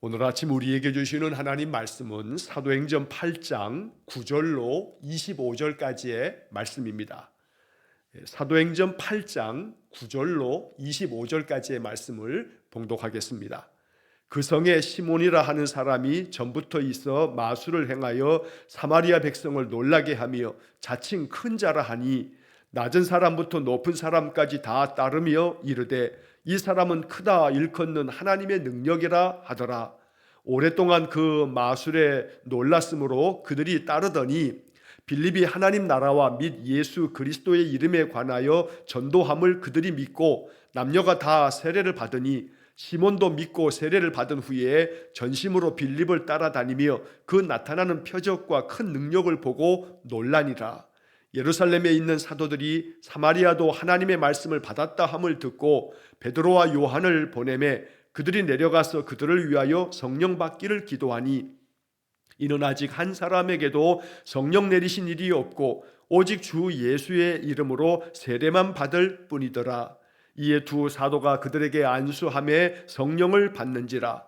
오늘 아침 우리에게 주시는 하나님 말씀은 사도행전 8장 9절로 25절까지의 말씀입니다. 사도행전 8장 9절로 25절까지의 말씀을 봉독하겠습니다. 그 성에 시몬이라 하는 사람이 전부터 있어 마술을 행하여 사마리아 백성을 놀라게 하며 자칭 큰 자라 하니 낮은 사람부터 높은 사람까지 다 따르며 이르되 이 사람은 크다 일컫는 하나님의 능력이라 하더라. 오랫동안 그 마술에 놀랐으므로 그들이 따르더니 빌립이 하나님 나라와 및 예수 그리스도의 이름에 관하여 전도함을 그들이 믿고 남녀가 다 세례를 받으니 시몬도 믿고 세례를 받은 후에 전심으로 빌립을 따라다니며 그 나타나는 표적과 큰 능력을 보고 놀라니라. 예루살렘에 있는 사도들이 사마리아도 하나님의 말씀을 받았다 함을 듣고 베드로와 요한을 보내매 그들이 내려가서 그들을 위하여 성령 받기를 기도하니 이는 아직 한 사람에게도 성령 내리신 일이 없고 오직 주 예수의 이름으로 세례만 받을 뿐이더라. 이에 두 사도가 그들에게 안수하며 성령을 받는지라.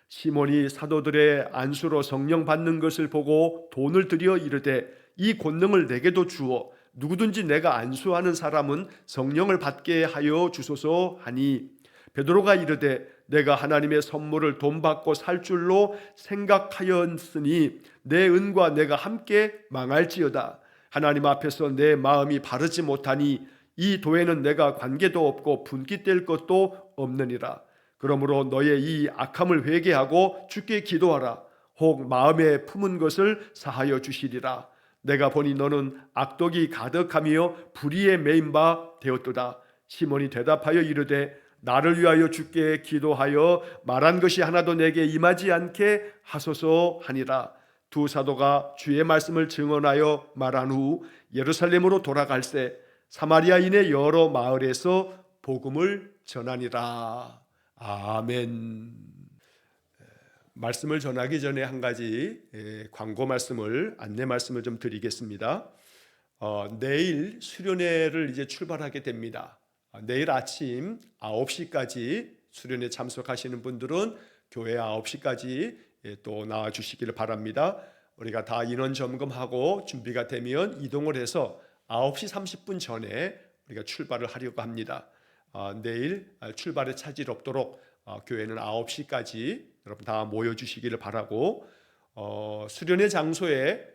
시몬이 사도들의 안수로 성령 받는 것을 보고 돈을 들여 이르되 이 권능을 내게도 주어 누구든지 내가 안수하는 사람은 성령을 받게 하여 주소서 하니 베드로가 이르되 내가 하나님의 선물을 돈 받고 살 줄로 생각하였으니 내 은과 내가 함께 망할지어다. 하나님 앞에서 내 마음이 바르지 못하니 이 도에는 내가 관계도 없고 분깃될 것도 없느니라. 그러므로 너의 이 악함을 회개하고 주께 기도하라. 혹 마음에 품은 것을 사하여 주시리라. 내가 보니 너는 악독이 가득하며 불의에 매인 바 되었도다. 시몬이 대답하여 이르되 나를 위하여 주께 기도하여 말한 것이 하나도 내게 임하지 않게 하소서 하니라. 두 사도가 주의 말씀을 증언하여 말한 후 예루살렘으로 돌아갈새 사마리아인의 여러 마을에서 복음을 전하니라. 아멘. 말씀을 전하기 전에 한 가지 광고 말씀을 안내 말씀을 좀 드리겠습니다. 내일 수련회를 이제 출발하게 됩니다. 내일 아침 9시까지 수련회 참석하시는 분들은 교회 9시까지 또 나와 주시기를 바랍니다. 우리가 다 인원 점검하고 준비가 되면 이동을 해서 9시 30분 전에 우리가 출발을 하려고 합니다. 내일 출발에 차질 없도록 교회는 9시까지 여러분 다 모여주시기를 바라고, 수련회 장소에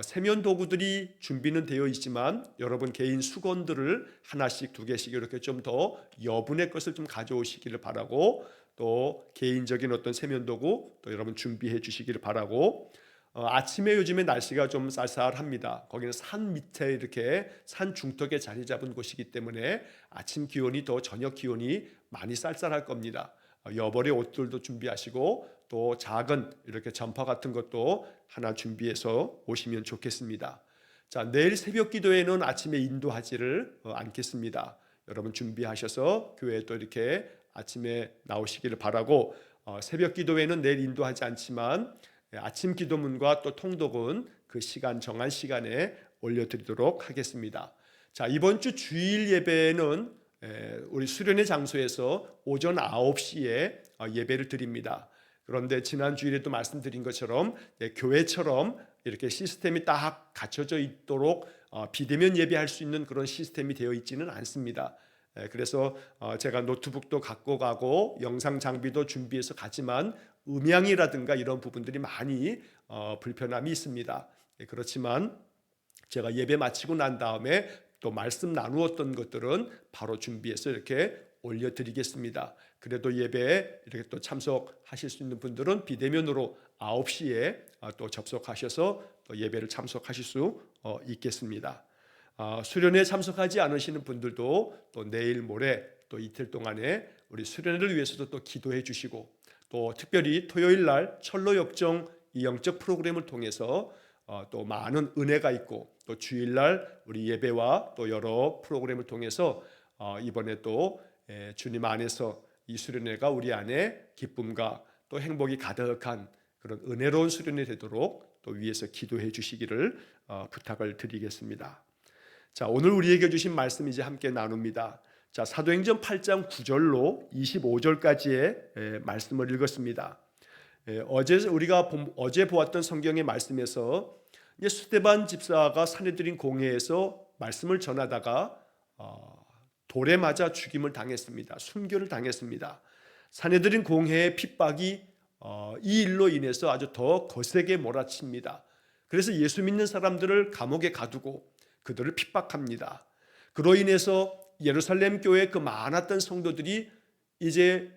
세면 도구들이 준비는 되어 있지만 여러분 개인 수건들을 하나씩 두 개씩 이렇게 좀 더 여분의 것을 좀 가져오시기를 바라고, 또 개인적인 어떤 세면 도구 또 여러분 준비해 주시기를 바라고, 아침에 요즘에 날씨가 좀 쌀쌀합니다. 거기는 산 밑에 이렇게 산 중턱에 자리 잡은 곳이기 때문에 아침 기온이 더 저녁 기온이 많이 쌀쌀할 겁니다. 여벌의 옷들도 준비하시고 또 작은 이렇게 점퍼 같은 것도 하나 준비해서 오시면 좋겠습니다. 자, 내일 새벽 기도회는 아침에 인도하지를 않겠습니다. 여러분 준비하셔서 교회에 또 이렇게 아침에 나오시기를 바라고, 새벽 기도회는 내일 인도하지 않지만 아침 기도문과 또 통독은 그 시간 정한 시간에 올려드리도록 하겠습니다. 자, 이번 주 주일 예배는 우리 수련회 장소에서 오전 9시에 예배를 드립니다. 그런데 지난 주일에도 말씀드린 것처럼 교회처럼 이렇게 시스템이 딱 갖춰져 있도록 비대면 예배할 수 있는 그런 시스템이 되어 있지는 않습니다. 그래서 제가 노트북도 갖고 가고 영상 장비도 준비해서 가지만 음향이라든가 이런 부분들이 많이 불편함이 있습니다. 그렇지만 제가 예배 마치고 난 다음에 또 말씀 나누었던 것들은 바로 준비해서 이렇게 올려드리겠습니다. 그래도 예배에 이렇게 또 참석하실 수 있는 분들은 비대면으로 9시에 또 접속하셔서 또 예배를 참석하실 수 있겠습니다. 수련회에 참석하지 않으시는 분들도 또 내일 모레 또 이틀 동안에 우리 수련회를 위해서도 또 기도해 주시고, 또 특별히 토요일 날 철로 역정 이 영적 프로그램을 통해서 또 많은 은혜가 있고, 또 주일날 우리 예배와 또 여러 프로그램을 통해서 이번에 또 주님 안에서 이 수련회가 우리 안에 기쁨과 또 행복이 가득한 그런 은혜로운 수련회 되도록 또 위에서 기도해 주시기를 부탁을 드리겠습니다. 자, 오늘 우리에게 주신 말씀 이제 함께 나눕니다. 자, 사도행전 8장 9절로 25절까지의 말씀을 읽었습니다. 어제 보았던 성경의 말씀에서 이제 스데반 집사가 산헤드린 공회에서 말씀을 전하다가 돌에 맞아 죽임을 당했습니다. 순교를 당했습니다. 산헤드린 공회의 핍박이 이 일로 인해서 아주 더 거세게 몰아칩니다. 그래서 예수 믿는 사람들을 감옥에 가두고 그들을 핍박합니다. 그로 인해서 예루살렘 교회 그 많았던 성도들이 이제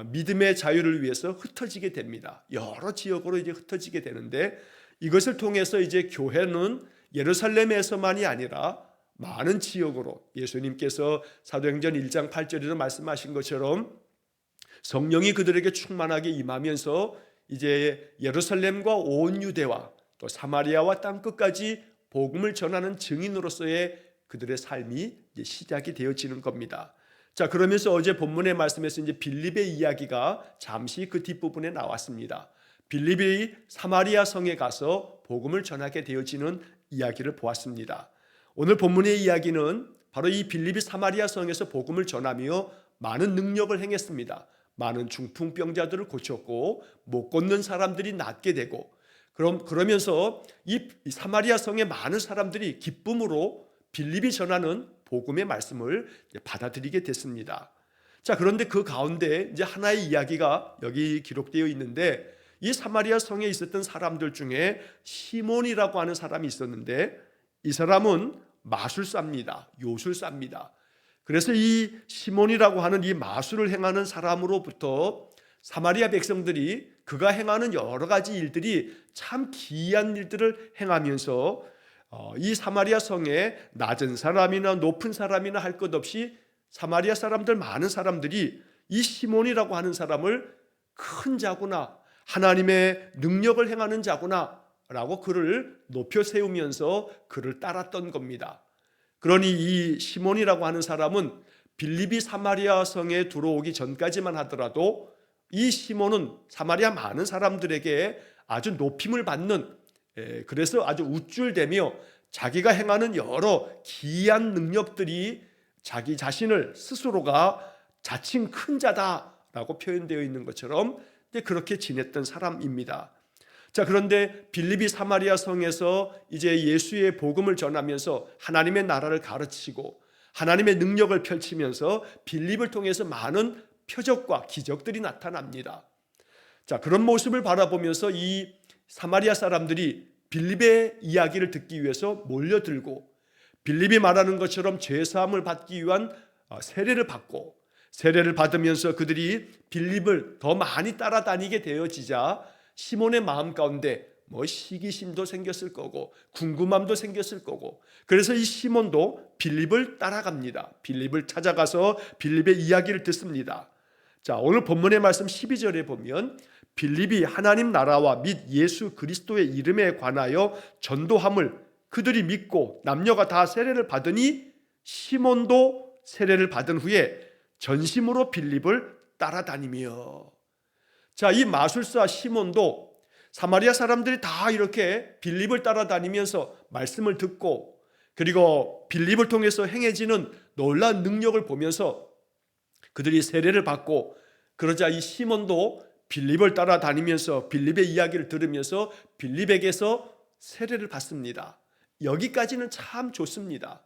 믿음의 자유를 위해서 흩어지게 됩니다. 여러 지역으로 이제 흩어지게 되는데, 이것을 통해서 이제 교회는 예루살렘에서만이 아니라 많은 지역으로, 예수님께서 사도행전 1장 8절에도 말씀하신 것처럼 성령이 그들에게 충만하게 임하면서 이제 예루살렘과 온 유대와 또 사마리아와 땅끝까지 복음을 전하는 증인으로서의 그들의 삶이 이제 시작이 되어지는 겁니다. 자, 그러면서 어제 본문의 말씀에서 이제 빌립의 이야기가 잠시 그 뒷부분에 나왔습니다. 빌립이 사마리아 성에 가서 복음을 전하게 되어지는 이야기를 보았습니다. 오늘 본문의 이야기는 바로 이 빌립이 사마리아 성에서 복음을 전하며 많은 능력을 행했습니다. 많은 중풍병자들을 고쳤고 못 걷는 사람들이 낫게 되고, 그러면서 이 사마리아 성의 많은 사람들이 기쁨으로 빌립이 전하는 복음의 말씀을 받아들이게 됐습니다. 자, 그런데 그 가운데 이제 하나의 이야기가 여기 기록되어 있는데, 이 사마리아 성에 있었던 사람들 중에 시몬이라고 하는 사람이 있었는데, 이 사람은 마술사입니다. 요술사입니다. 그래서 이 시몬이라고 하는 이 마술을 행하는 사람으로부터 사마리아 백성들이 그가 행하는 여러 가지 일들이 참 기이한 일들을 행하면서 이 사마리아 성에 낮은 사람이나 높은 사람이나 할 것 없이 사마리아 사람들, 많은 사람들이 이 시몬이라고 하는 사람을 큰 자구나, 하나님의 능력을 행하는 자구나 라고 그를 높여 세우면서 그를 따랐던 겁니다. 그러니 이 시몬이라고 하는 사람은 빌립이 사마리아 성에 들어오기 전까지만 하더라도 이 시몬은 사마리아 많은 사람들에게 아주 높임을 받는, 그래서 아주 우쭐대며 자기가 행하는 여러 기이한 능력들이 자기 자신을 스스로가 자칭 큰 자다라고 표현되어 있는 것처럼 그렇게 지냈던 사람입니다. 자, 그런데 빌립이 사마리아 성에서 이제 예수의 복음을 전하면서 하나님의 나라를 가르치고 하나님의 능력을 펼치면서 빌립을 통해서 많은 표적과 기적들이 나타납니다. 자, 그런 모습을 바라보면서 이 사마리아 사람들이 빌립의 이야기를 듣기 위해서 몰려들고, 빌립이 말하는 것처럼 죄사함을 받기 위한 세례를 받고, 세례를 받으면서 그들이 빌립을 더 많이 따라다니게 되어지자 시몬의 마음 가운데 시기심도 생겼을 거고 궁금함도 생겼을 거고, 그래서 이 시몬도 빌립을 따라갑니다. 빌립을 찾아가서 빌립의 이야기를 듣습니다. 자, 오늘 본문의 말씀 12절에 보면 빌립이 하나님 나라와 및 예수 그리스도의 이름에 관하여 전도함을 그들이 믿고 남녀가 다 세례를 받으니 시몬도 세례를 받은 후에 전심으로 빌립을 따라다니며. 자, 이 마술사 시몬도 사마리아 사람들이 다 이렇게 빌립을 따라다니면서 말씀을 듣고, 그리고 빌립을 통해서 행해지는 놀라운 능력을 보면서 그들이 세례를 받고, 그러자 이 시몬도 빌립을 따라다니면서 빌립의 이야기를 들으면서 빌립에게서 세례를 받습니다. 여기까지는 참 좋습니다.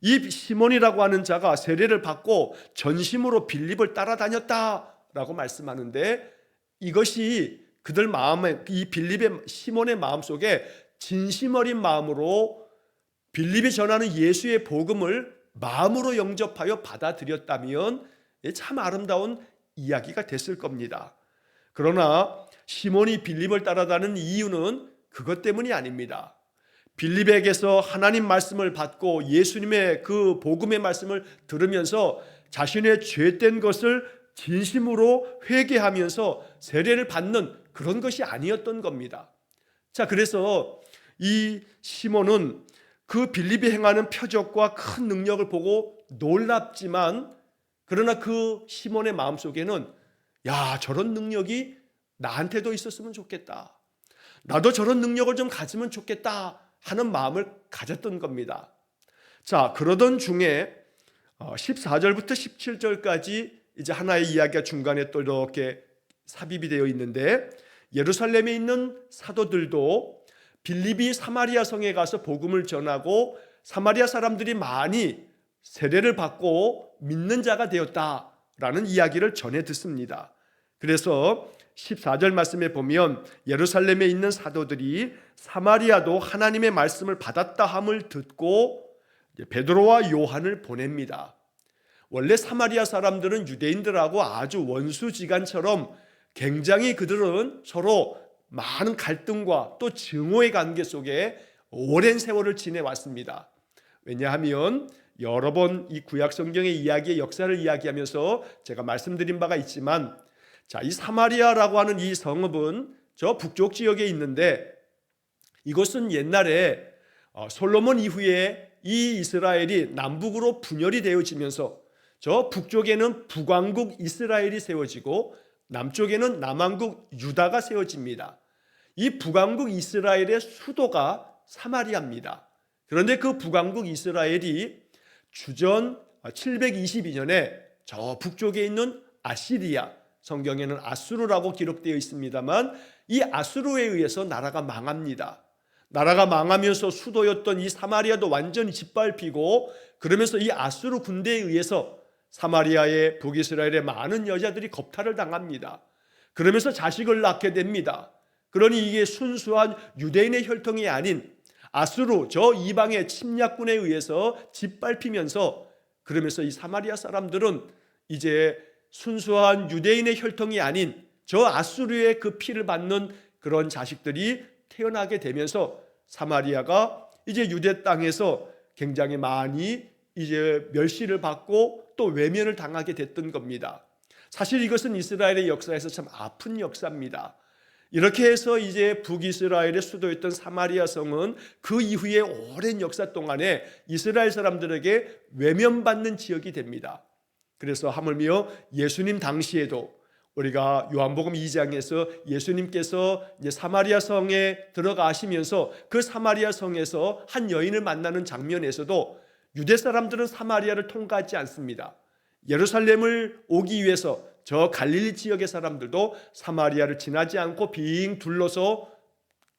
이 시몬이라고 하는 자가 세례를 받고 전심으로 빌립을 따라다녔다라고 말씀하는데, 이것이 그들 마음에, 이 빌립의 시몬의 마음속에 진심 어린 마음으로 빌립이 전하는 예수의 복음을 마음으로 영접하여 받아들였다면 참 아름다운 이야기가 됐을 겁니다. 그러나 시몬이 빌립을 따라다니는 이유는 그것 때문이 아닙니다. 빌립에게서 하나님 말씀을 받고 예수님의 그 복음의 말씀을 들으면서 자신의 죄된 것을 진심으로 회개하면서 세례를 받는 그런 것이 아니었던 겁니다. 자, 그래서 이 시몬은 그 빌립이 행하는 표적과 큰 능력을 보고 놀랍지만, 그러나 그 시몬의 마음속에는 야, 저런 능력이 나한테도 있었으면 좋겠다, 나도 저런 능력을 좀 가지면 좋겠다 하는 마음을 가졌던 겁니다. 자, 그러던 중에 14절부터 17절까지 이제 하나의 이야기가 중간에 또 이렇게 삽입이 되어 있는데, 예루살렘에 있는 사도들도 빌립이 사마리아 성에 가서 복음을 전하고 사마리아 사람들이 많이 세례를 받고 믿는 자가 되었다라는 이야기를 전해 듣습니다. 그래서 14절 말씀에 보면 예루살렘에 있는 사도들이 사마리아도 하나님의 말씀을 받았다 함을 듣고 베드로와 요한을 보냅니다. 원래 사마리아 사람들은 유대인들하고 아주 원수지간처럼 굉장히 그들은 서로 많은 갈등과 또 증오의 관계 속에 오랜 세월을 지내왔습니다. 왜냐하면 여러 번 이 구약 성경의 이야기의 역사를 이야기하면서 제가 말씀드린 바가 있지만, 이 사마리아라고 하는 이 성읍은 저 북쪽 지역에 있는데, 이것은 옛날에 솔로몬 이후에 이 이스라엘이 남북으로 분열이 되어지면서 저 북쪽에는 북왕국 이스라엘이 세워지고 남쪽에는 남왕국 유다가 세워집니다. 이 북왕국 이스라엘의 수도가 사마리아입니다. 그런데 그 북왕국 이스라엘이 주전 722년에 저 북쪽에 있는 아시리아, 성경에는 아수르라고 기록되어 있습니다만, 이 아수르에 의해서 나라가 망합니다. 나라가 망하면서 수도였던 이 사마리아도 완전히 짓밟히고, 그러면서 이 아수르 군대에 의해서 사마리아의 북이스라엘의 많은 여자들이 겁탈을 당합니다. 그러면서 자식을 낳게 됩니다. 그러니 이게 순수한 유대인의 혈통이 아닌 아수르 저 이방의 침략군에 의해서 짓밟히면서, 그러면서 이 사마리아 사람들은 이제 순수한 유대인의 혈통이 아닌 저 아수르의 그 피를 받는 그런 자식들이 태어나게 되면서 사마리아가 이제 유대 땅에서 굉장히 많이 이제 멸시를 받고 또 외면을 당하게 됐던 겁니다. 사실 이것은 이스라엘의 역사에서 참 아픈 역사입니다. 이렇게 해서 이제 북이스라엘의 수도였던 사마리아 성은 그 이후에 오랜 역사 동안에 이스라엘 사람들에게 외면받는 지역이 됩니다. 그래서 하물며 예수님 당시에도 우리가 요한복음 2장에서 예수님께서 이제 사마리아 성에 들어가시면서 그 사마리아 성에서 한 여인을 만나는 장면에서도 유대 사람들은 사마리아를 통과하지 않습니다. 예루살렘을 오기 위해서 저 갈릴리 지역의 사람들도 사마리아를 지나지 않고 빙 둘러서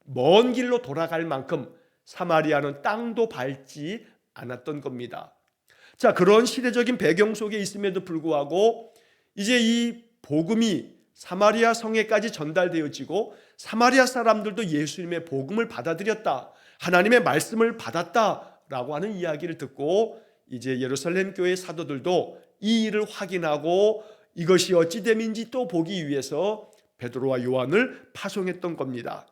먼 길로 돌아갈 만큼 사마리아는 땅도 밟지 않았던 겁니다. 그런 시대적인 배경 속에 있음에도 불구하고 이제 이 복음이 사마리아 성에까지 전달되어지고 사마리아 사람들도 예수님의 복음을 받아들였다, 하나님의 말씀을 받았다라고 하는 이야기를 듣고 이제 예루살렘 교회 사도들도 이 일을 확인하고 이것이 어찌 됨인지 또 보기 위해서 베드로와 요한을 파송했던 겁니다.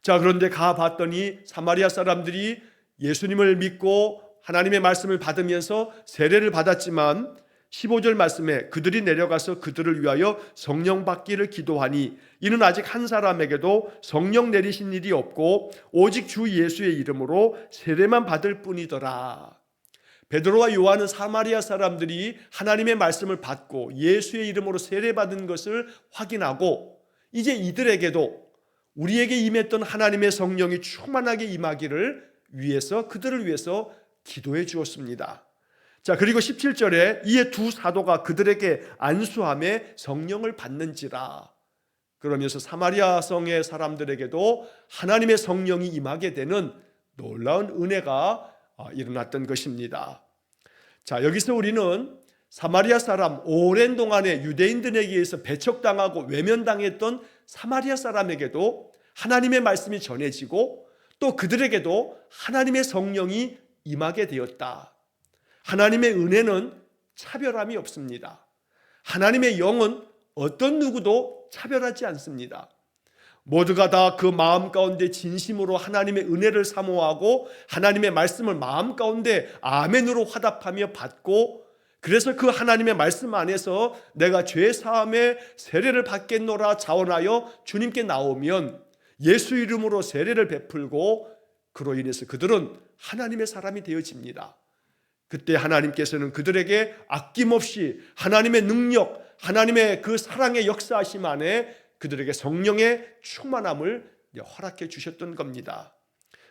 그런데 가봤더니 사마리아 사람들이 예수님을 믿고 하나님의 말씀을 받으면서 세례를 받았지만 15절 말씀에 그들이 내려가서 그들을 위하여 성령 받기를 기도하니 이는 아직 한 사람에게도 성령 내리신 일이 없고 오직 주 예수의 이름으로 세례만 받을 뿐이더라. 베드로와 요한은 사마리아 사람들이 하나님의 말씀을 받고 예수의 이름으로 세례받은 것을 확인하고 이제 이들에게도 우리에게 임했던 하나님의 성령이 충만하게 임하기를 위해서 그들을 위해서 기도해 주었습니다. 그리고 17절에 이에 두 사도가 그들에게 안수함에 성령을 받는지라. 그러면서 사마리아 성의 사람들에게도 하나님의 성령이 임하게 되는 놀라운 은혜가 일어났던 것입니다. 여기서 우리는 사마리아 사람, 오랜 동안에 유대인들에게 의해서 배척당하고 외면당했던 사마리아 사람에게도 하나님의 말씀이 전해지고 또 그들에게도 하나님의 성령이 임하게 되었다. 하나님의 은혜는 차별함이 없습니다. 하나님의 영은 어떤 누구도 차별하지 않습니다. 모두가 다 그 마음 가운데 진심으로 하나님의 은혜를 사모하고 하나님의 말씀을 마음 가운데 아멘으로 화답하며 받고, 그래서 그 하나님의 말씀 안에서 내가 죄 사함의 세례를 받겠노라 자원하여 주님께 나오면 예수 이름으로 세례를 베풀고 그로 인해서 그들은 하나님의 사람이 되어집니다. 그때 하나님께서는 그들에게 아낌없이 하나님의 능력, 하나님의 그 사랑의 역사하심 안에 그들에게 성령의 충만함을 허락해 주셨던 겁니다.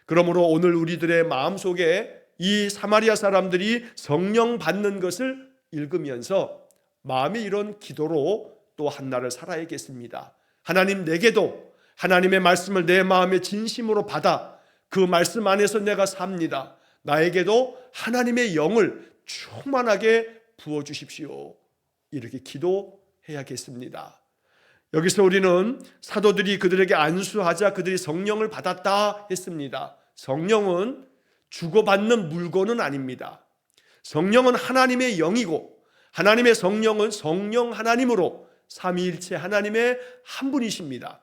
그러므로 오늘 우리들의 마음속에 이 사마리아 사람들이 성령 받는 것을 읽으면서 마음의 이런 기도로 또 한날을 살아야겠습니다. 하나님, 내게도 하나님의 말씀을 내 마음에 진심으로 받아 그 말씀 안에서 내가 삽니다. 나에게도 하나님의 영을 충만하게 부어주십시오. 이렇게 기도해야겠습니다. 여기서 우리는 사도들이 그들에게 안수하자 그들이 성령을 받았다 했습니다. 성령은 주고받는 물건은 아닙니다. 성령은 하나님의 영이고 하나님의 성령은 성령 하나님으로 삼위일체 하나님의 한 분이십니다.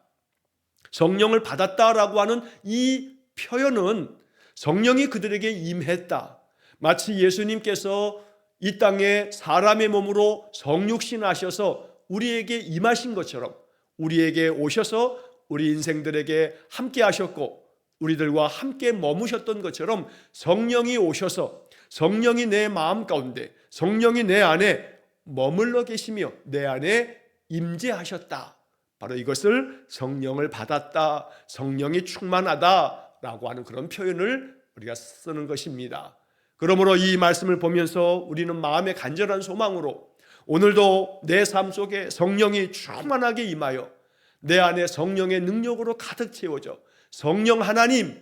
성령을 받았다라고 하는 이 표현은 성령이 그들에게 임했다. 마치 예수님께서 이 땅에 사람의 몸으로 성육신하셔서 우리에게 임하신 것처럼 우리에게 오셔서 우리 인생들에게 함께 하셨고 우리들과 함께 머무셨던 것처럼 성령이 오셔서 성령이 내 마음 가운데 성령이 내 안에 머물러 계시며 내 안에 임재하셨다. 바로 이것을 성령을 받았다, 성령이 충만하다라고 하는 그런 표현을 우리가 쓰는 것입니다. 그러므로 이 말씀을 보면서 우리는 마음의 간절한 소망으로 오늘도 내 삶 속에 성령이 충만하게 임하여 내 안에 성령의 능력으로 가득 채워져 성령 하나님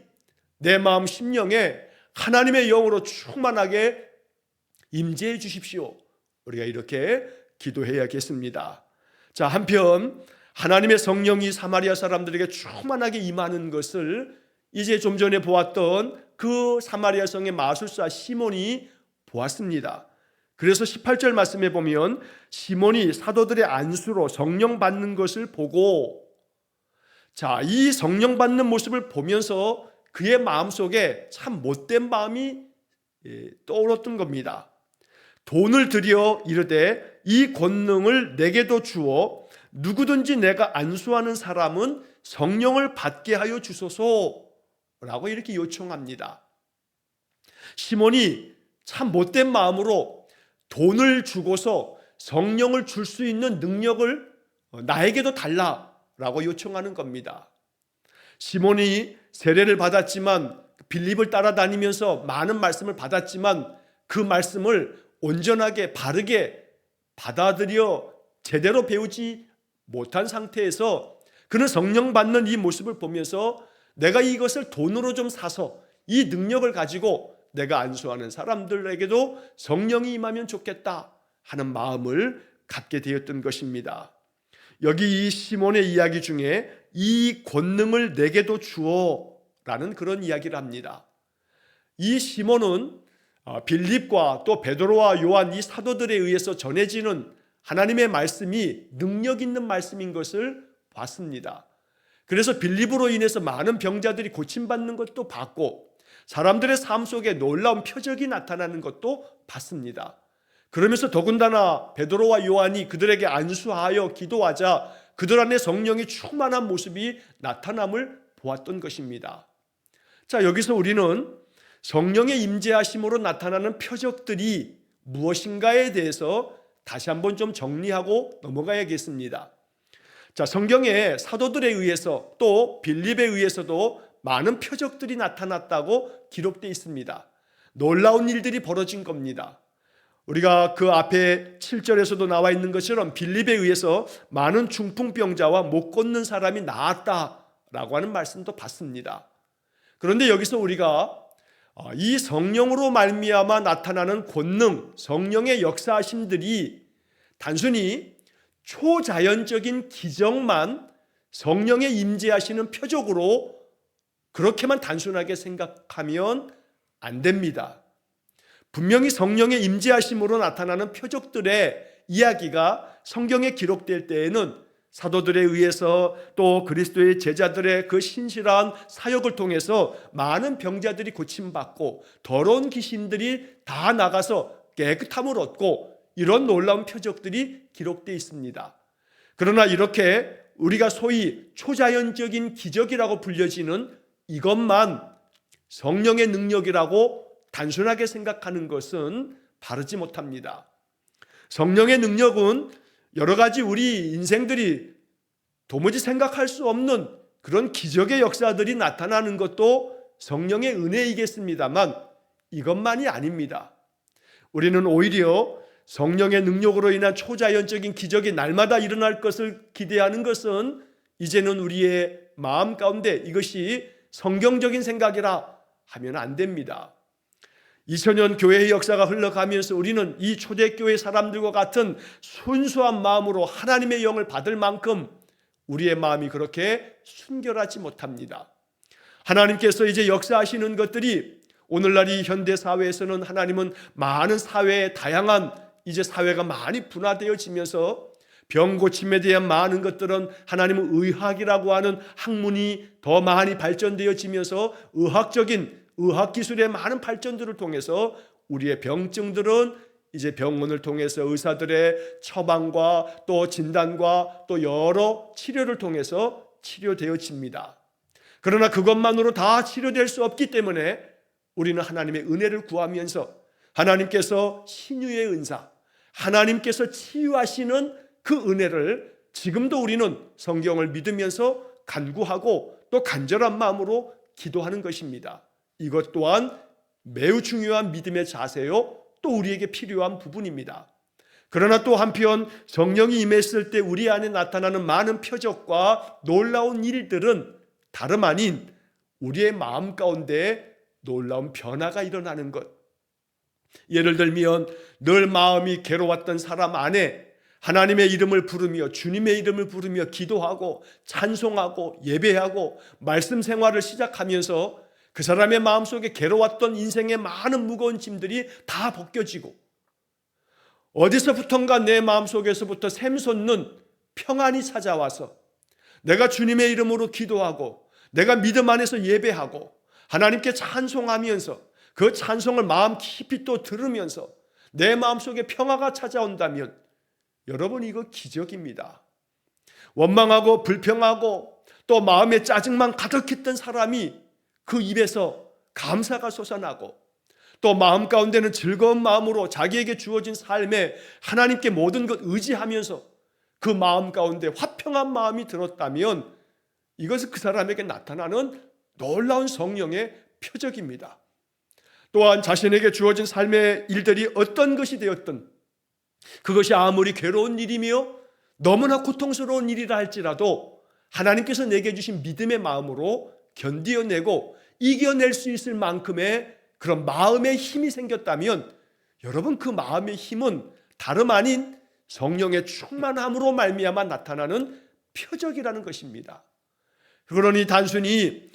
내 마음 심령에 하나님의 영으로 충만하게 임재해 주십시오. 우리가 이렇게 기도해야겠습니다. 자, 한편 하나님의 성령이 사마리아 사람들에게 충만하게 임하는 것을 이제 좀 전에 보았던 그 사마리아 성의 마술사 시몬이 보았습니다. 그래서 18절 말씀에 보면 시몬이 사도들의 안수로 성령 받는 것을 보고 자, 이 성령 받는 모습을 보면서 그의 마음속에 참 못된 마음이 떠올랐던 겁니다. 돈을 들여 이르되 이 권능을 내게도 주어 누구든지 내가 안수하는 사람은 성령을 받게 하여 주소서라고 이렇게 요청합니다. 시몬이 참 못된 마음으로 돈을 주고서 성령을 줄 수 있는 능력을 나에게도 달라라고 요청하는 겁니다. 시몬이 세례를 받았지만 빌립을 따라다니면서 많은 말씀을 받았지만 그 말씀을 온전하게 바르게 받아들여 제대로 배우지 못한 상태에서 그는 성령 받는 이 모습을 보면서 내가 이것을 돈으로 좀 사서 이 능력을 가지고 내가 안수하는 사람들에게도 성령이 임하면 좋겠다 하는 마음을 갖게 되었던 것입니다. 여기 이 시몬의 이야기 중에 이 권능을 내게도 주어 라는 그런 이야기를 합니다. 이 시몬은 빌립과 또 베드로와 요한 이 사도들에 의해서 전해지는 하나님의 말씀이 능력 있는 말씀인 것을 봤습니다. 그래서 빌립으로 인해서 많은 병자들이 고침받는 것도 봤고 사람들의 삶 속에 놀라운 표적이 나타나는 것도 봤습니다. 그러면서 더군다나 베드로와 요한이 그들에게 안수하여 기도하자 그들 안에 성령이 충만한 모습이 나타남을 보았던 것입니다. 자, 여기서 우리는 성령의 임재하심으로 나타나는 표적들이 무엇인가에 대해서 다시 한번 좀 정리하고 넘어가야겠습니다. 자, 성경에 사도들에 의해서 또 빌립에 의해서도 많은 표적들이 나타났다고 기록되어 있습니다. 놀라운 일들이 벌어진 겁니다. 우리가 그 앞에 7절에서도 나와 있는 것처럼 빌립에 의해서 많은 중풍병자와 못 걷는 사람이 나았다라고 하는 말씀도 봤습니다. 그런데 여기서 우리가 이 성령으로 말미암아 나타나는 권능, 성령의 역사하심들이 단순히 초자연적인 기적만 성령의 임재하시는 표적으로 그렇게만 단순하게 생각하면 안 됩니다. 분명히 성령의 임재하심으로 나타나는 표적들의 이야기가 성경에 기록될 때에는 사도들에 의해서 또 그리스도의 제자들의 그 신실한 사역을 통해서 많은 병자들이 고침받고 더러운 귀신들이 다 나가서 깨끗함을 얻고 이런 놀라운 표적들이 기록되어 있습니다. 그러나 이렇게 우리가 소위 초자연적인 기적이라고 불려지는 이것만 성령의 능력이라고 단순하게 생각하는 것은 바르지 못합니다. 성령의 능력은 여러 가지 우리 인생들이 도무지 생각할 수 없는 그런 기적의 역사들이 나타나는 것도 성령의 은혜이겠습니다만 이것만이 아닙니다. 우리는 오히려 성령의 능력으로 인한 초자연적인 기적이 날마다 일어날 것을 기대하는 것은 이제는 우리의 마음 가운데 이것이 성경적인 생각이라 하면 안 됩니다. 2000년 교회의 역사가 흘러가면서 우리는 이 초대교회 사람들과 같은 순수한 마음으로 하나님의 영을 받을 만큼 우리의 마음이 그렇게 순결하지 못합니다. 하나님께서 이제 역사하시는 것들이 오늘날 이 현대 사회에서는 하나님은 많은 사회의 다양한 이제 사회가 많이 분화되어지면서 병 고침에 대한 많은 것들은 하나님은 의학이라고 하는 학문이 더 많이 발전되어지면서 의학 기술의 많은 발전들을 통해서 우리의 병증들은 이제 병원을 통해서 의사들의 처방과 또 진단과 또 여러 치료를 통해서 치료되어집니다. 그러나 그것만으로 다 치료될 수 없기 때문에 우리는 하나님의 은혜를 구하면서 하나님께서 신유의 은사, 하나님께서 치유하시는 그 은혜를 지금도 우리는 성경을 믿으면서 간구하고 또 간절한 마음으로 기도하는 것입니다. 이것 또한 매우 중요한 믿음의 자세요, 또 우리에게 필요한 부분입니다. 그러나 또 한편 성령이 임했을 때 우리 안에 나타나는 많은 표적과 놀라운 일들은 다름 아닌 우리의 마음 가운데 놀라운 변화가 일어나는 것. 예를 들면 늘 마음이 괴로웠던 사람 안에 하나님의 이름을 부르며 주님의 이름을 부르며 기도하고 찬송하고 예배하고 말씀 생활을 시작하면서 그 사람의 마음속에 괴로웠던 인생의 많은 무거운 짐들이 다 벗겨지고 어디서부턴가 내 마음속에서부터 샘솟는 평안이 찾아와서 내가 주님의 이름으로 기도하고 내가 믿음 안에서 예배하고 하나님께 찬송하면서 그 찬송을 마음 깊이 또 들으면서 내 마음속에 평화가 찾아온다면 여러분, 이거 기적입니다. 원망하고 불평하고 또 마음에 짜증만 가득했던 사람이 그 입에서 감사가 솟아나고 또 마음 가운데는 즐거운 마음으로 자기에게 주어진 삶에 하나님께 모든 것 의지하면서 그 마음 가운데 화평한 마음이 들었다면 이것은 그 사람에게 나타나는 놀라운 성령의 표적입니다. 또한 자신에게 주어진 삶의 일들이 어떤 것이 되었든 그것이 아무리 괴로운 일이며 너무나 고통스러운 일이라 할지라도 하나님께서 내게 주신 믿음의 마음으로 견디어내고 이겨낼 수 있을 만큼의 그런 마음의 힘이 생겼다면 여러분, 그 마음의 힘은 다름 아닌 성령의 충만함으로 말미암아 나타나는 표적이라는 것입니다. 그러니 단순히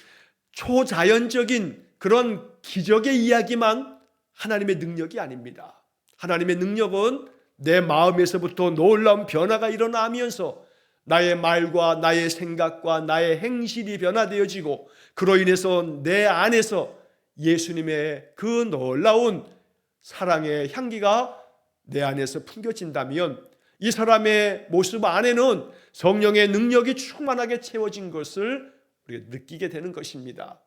초자연적인 그런 기적의 이야기만 하나님의 능력이 아닙니다. 하나님의 능력은 내 마음에서부터 놀라운 변화가 일어나면서 나의 말과 나의 생각과 나의 행실이 변화되어지고 그로 인해서 내 안에서 예수님의 그 놀라운 사랑의 향기가 내 안에서 풍겨진다면 이 사람의 모습 안에는 성령의 능력이 충만하게 채워진 것을 우리가 느끼게 되는 것입니다.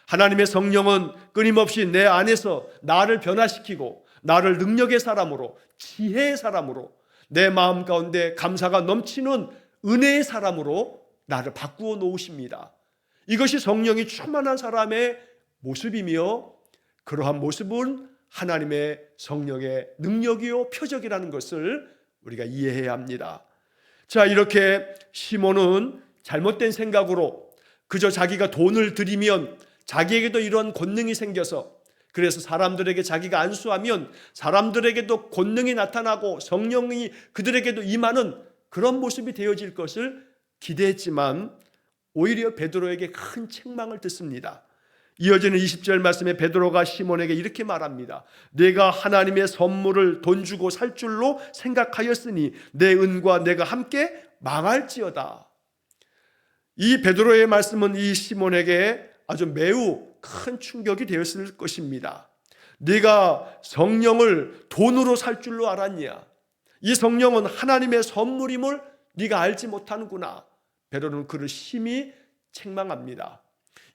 하나님의 성령은 끊임없이 내 안에서 나를 변화시키고 나를 능력의 사람으로, 지혜의 사람으로, 내 마음 가운데 감사가 넘치는 은혜의 사람으로 나를 바꾸어 놓으십니다. 이것이 성령이 충만한 사람의 모습이며 그러한 모습은 하나님의 성령의 능력이요 표적이라는 것을 우리가 이해해야 합니다. 자, 이렇게 시몬은 잘못된 생각으로 그저 자기가 돈을 들이면 자기에게도 이런 권능이 생겨서 그래서 사람들에게 자기가 안수하면 사람들에게도 권능이 나타나고 성령이 그들에게도 임하는 그런 모습이 되어질 것을 기대했지만 오히려 베드로에게 큰 책망을 듣습니다. 이어지는 20절 말씀에 베드로가 시몬에게 이렇게 말합니다. 내가 하나님의 선물을 돈 주고 살 줄로 생각하였으니 내 은과 내가 함께 망할지어다. 이 베드로의 말씀은 이 시몬에게 아주 매우 큰 충격이 되었을 것입니다. 네가 성령을 돈으로 살 줄로 알았냐? 이 성령은 하나님의 선물임을 네가 알지 못하는구나. 베드로는 그를 심히 책망합니다.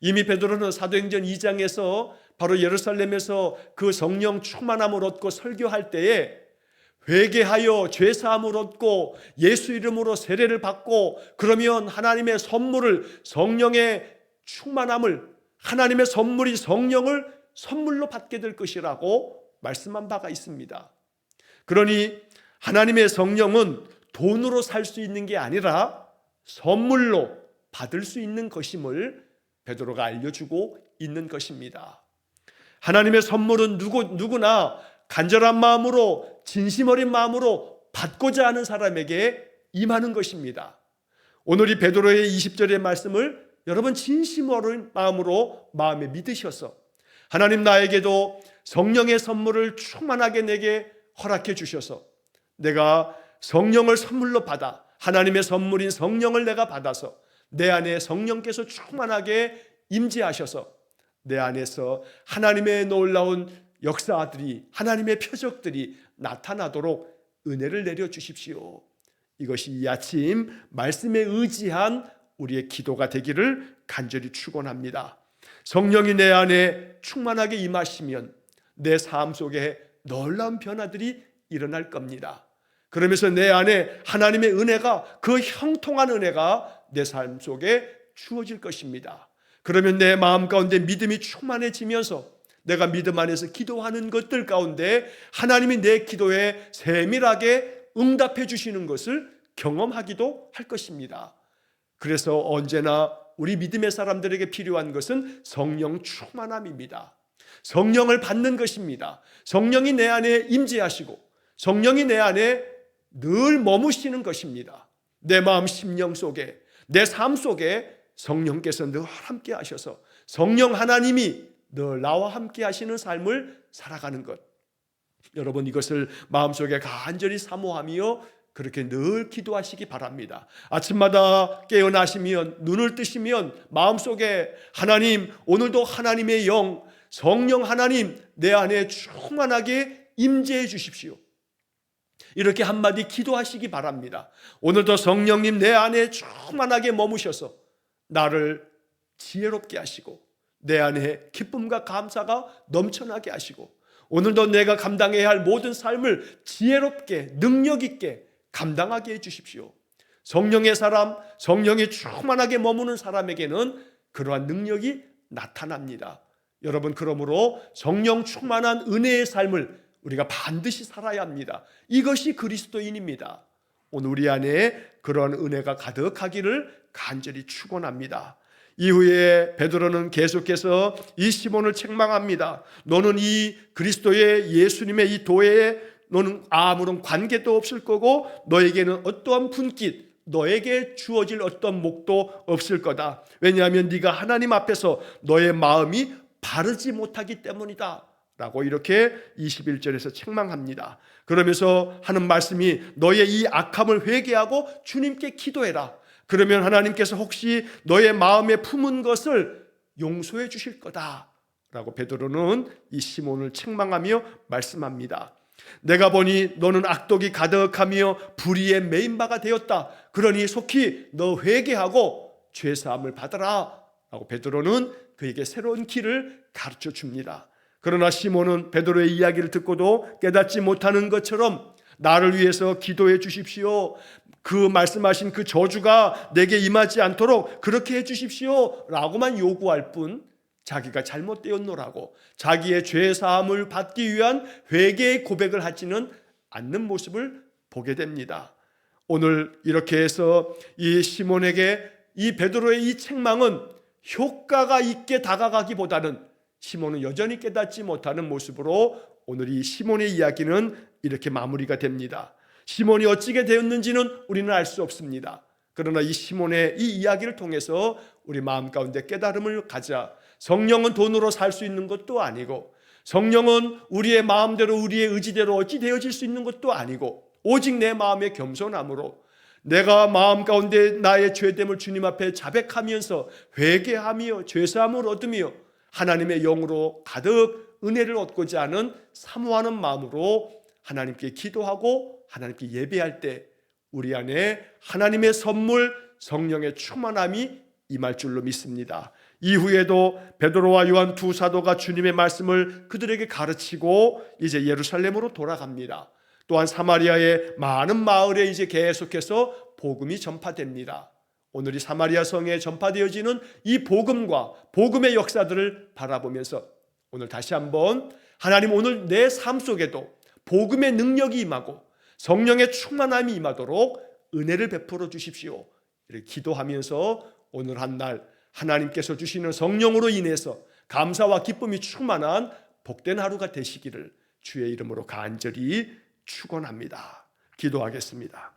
이미 베드로는 사도행전 2장에서 바로 예루살렘에서 그 성령 충만함을 얻고 설교할 때에 회개하여 죄사함을 얻고 예수 이름으로 세례를 받고 그러면 하나님의 선물을, 성령의 충만함을, 하나님의 선물이 성령을 선물로 받게 될 것이라고 말씀한 바가 있습니다. 그러니 하나님의 성령은 돈으로 살 수 있는 게 아니라 선물로 받을 수 있는 것임을 베드로가 알려주고 있는 것입니다. 하나님의 선물은 누구나 간절한 마음으로, 진심 어린 마음으로 받고자 하는 사람에게 임하는 것입니다. 오늘 이 베드로의 20절의 말씀을 여러분 진심 어린 마음으로 마음에 믿으셔서 하나님 나에게도 성령의 선물을 충만하게 내게 허락해 주셔서 내가 성령을 선물로 받아 하나님의 선물인 성령을 내가 받아서 내 안에 성령께서 충만하게 임재하셔서 내 안에서 하나님의 놀라운 역사들이, 하나님의 표적들이 나타나도록 은혜를 내려주십시오. 이것이 이 아침 말씀에 의지한 우리의 기도가 되기를 간절히 축원합니다. 성령이 내 안에 충만하게 임하시면 내 삶 속에 놀라운 변화들이 일어날 겁니다. 그러면서 내 안에 하나님의 은혜가, 그 형통한 은혜가 내 삶 속에 주어질 것입니다. 그러면 내 마음 가운데 믿음이 충만해지면서 내가 믿음 안에서 기도하는 것들 가운데 하나님이 내 기도에 세밀하게 응답해 주시는 것을 경험하기도 할 것입니다. 그래서 언제나 우리 믿음의 사람들에게 필요한 것은 성령 충만함입니다. 성령을 받는 것입니다. 성령이 내 안에 임재하시고 성령이 내 안에 늘 머무시는 것입니다. 내 마음 심령 속에, 내 삶 속에 성령께서 늘 함께 하셔서 성령 하나님이 늘 나와 함께 하시는 삶을 살아가는 것, 여러분 이것을 마음속에 간절히 사모하며 그렇게 늘 기도하시기 바랍니다. 아침마다 깨어나시면, 눈을 뜨시면 마음속에 하나님, 오늘도 하나님의 영, 성령 하나님 내 안에 충만하게 임재해 주십시오. 이렇게 한마디 기도하시기 바랍니다. 오늘도 성령님 내 안에 충만하게 머무셔서 나를 지혜롭게 하시고 내 안에 기쁨과 감사가 넘쳐나게 하시고 오늘도 내가 감당해야 할 모든 삶을 지혜롭게 능력 있게 감당하게 해주십시오. 성령의 사람, 성령이 충만하게 머무는 사람에게는 그러한 능력이 나타납니다. 여러분, 그러므로 성령 충만한 은혜의 삶을 우리가 반드시 살아야 합니다. 이것이 그리스도인입니다. 오늘 우리 안에 그러한 은혜가 가득하기를 간절히 축원합니다. 이후에 베드로는 계속해서 이 시몬을 책망합니다. 너는 이 그리스도의 예수님의 이 도회에 너는 아무런 관계도 없을 거고 너에게는 어떠한 분깃, 너에게 주어질 어떤 목도 없을 거다. 왜냐하면 네가 하나님 앞에서 너의 마음이 바르지 못하기 때문이다 라고 이렇게 21절에서 책망합니다. 그러면서 하는 말씀이 너의 이 악함을 회개하고 주님께 기도해라. 그러면 하나님께서 혹시 너의 마음에 품은 것을 용서해 주실 거다 라고 베드로는 이 시몬을 책망하며 말씀합니다. 내가 보니 너는 악독이 가득하며 불의에 매인 바가 되었다. 그러니 속히 너 회개하고 죄사함을 받아라 라고 베드로는 그에게 새로운 길을 가르쳐 줍니다. 그러나 시몬은 베드로의 이야기를 듣고도 깨닫지 못하는 것처럼 나를 위해서 기도해 주십시오. 그 말씀하신 그 저주가 내게 임하지 않도록 그렇게 해 주십시오 라고만 요구할 뿐 자기가 잘못되었노라고 자기의 죄사함을 받기 위한 회개의 고백을 하지는 않는 모습을 보게 됩니다. 오늘 이렇게 해서 이 시몬에게 이 베드로의 이 책망은 효과가 있게 다가가기보다는 시몬은 여전히 깨닫지 못하는 모습으로 오늘 이 시몬의 이야기는 이렇게 마무리가 됩니다. 시몬이 어찌게 되었는지는 우리는 알 수 없습니다. 그러나 이 시몬의 이 이야기를 통해서 우리 마음 가운데 깨달음을 가져 성령은 돈으로 살 수 있는 것도 아니고 성령은 우리의 마음대로 우리의 의지대로 어찌 되어질 수 있는 것도 아니고 오직 내 마음의 겸손함으로 내가 마음 가운데 나의 죄됨을 주님 앞에 자백하면서 회개하며 죄사함을 얻으며 하나님의 영으로 가득 은혜를 얻고자 하는 사모하는 마음으로 하나님께 기도하고 하나님께 예배할 때 우리 안에 하나님의 선물 성령의 충만함이 임할 줄로 믿습니다. 이후에도 베드로와 요한 두 사도가 주님의 말씀을 그들에게 가르치고 이제 예루살렘으로 돌아갑니다. 또한 사마리아의 많은 마을에 이제 계속해서 복음이 전파됩니다. 오늘 이 사마리아 성에 전파되어지는 이 복음과 복음의 역사들을 바라보면서 오늘 다시 한번 하나님 오늘 내 삶 속에도 복음의 능력이 임하고 성령의 충만함이 임하도록 은혜를 베풀어 주십시오. 이렇게 기도하면서 오늘 한 날 하나님께서 주시는 성령으로 인해서 감사와 기쁨이 충만한 복된 하루가 되시기를 주의 이름으로 간절히 축원합니다. 기도하겠습니다.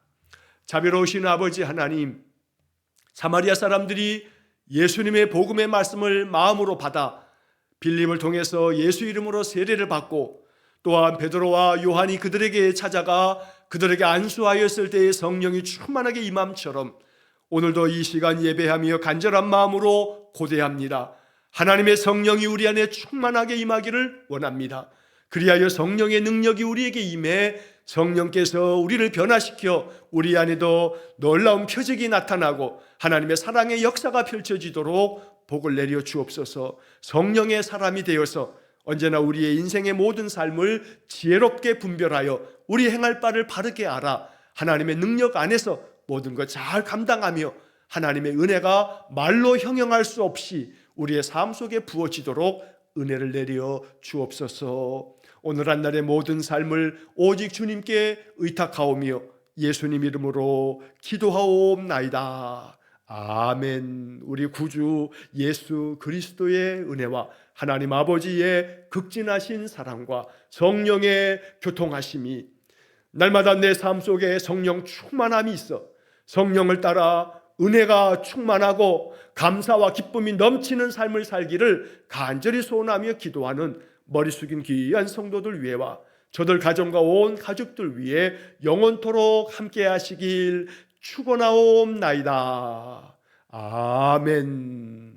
자비로우신 아버지 하나님, 사마리아 사람들이 예수님의 복음의 말씀을 마음으로 받아 빌림을 통해서 예수 이름으로 세례를 받고, 또한 베드로와 요한이 그들에게 찾아가 그들에게 안수하였을 때의 성령이 충만하게 임함처럼 오늘도 이 시간 예배하며 간절한 마음으로 고대합니다. 하나님의 성령이 우리 안에 충만하게 임하기를 원합니다. 그리하여 성령의 능력이 우리에게 임해 성령께서 우리를 변화시켜 우리 안에도 놀라운 표적이 나타나고 하나님의 사랑의 역사가 펼쳐지도록 복을 내려 주옵소서. 성령의 사람이 되어서 언제나 우리의 인생의 모든 삶을 지혜롭게 분별하여 우리 행할 바를 바르게 알아 하나님의 능력 안에서 모든 것 잘 감당하며 하나님의 은혜가 말로 형용할 수 없이 우리의 삶 속에 부어지도록 은혜를 내려 주옵소서. 오늘 한 날의 모든 삶을 오직 주님께 의탁하오며 예수님 이름으로 기도하옵나이다. 아멘. 우리 구주 예수 그리스도의 은혜와 하나님 아버지의 극진하신 사랑과 성령의 교통하심이 날마다 내 삶 속에 성령 충만함이 있어 성령을 따라 은혜가 충만하고 감사와 기쁨이 넘치는 삶을 살기를 간절히 소원하며 기도하는 머리 숙인 귀한 성도들 위해와 저들 가정과 온 가족들 위해 영원토록 함께 하시길 축원하옵나이다. 아멘.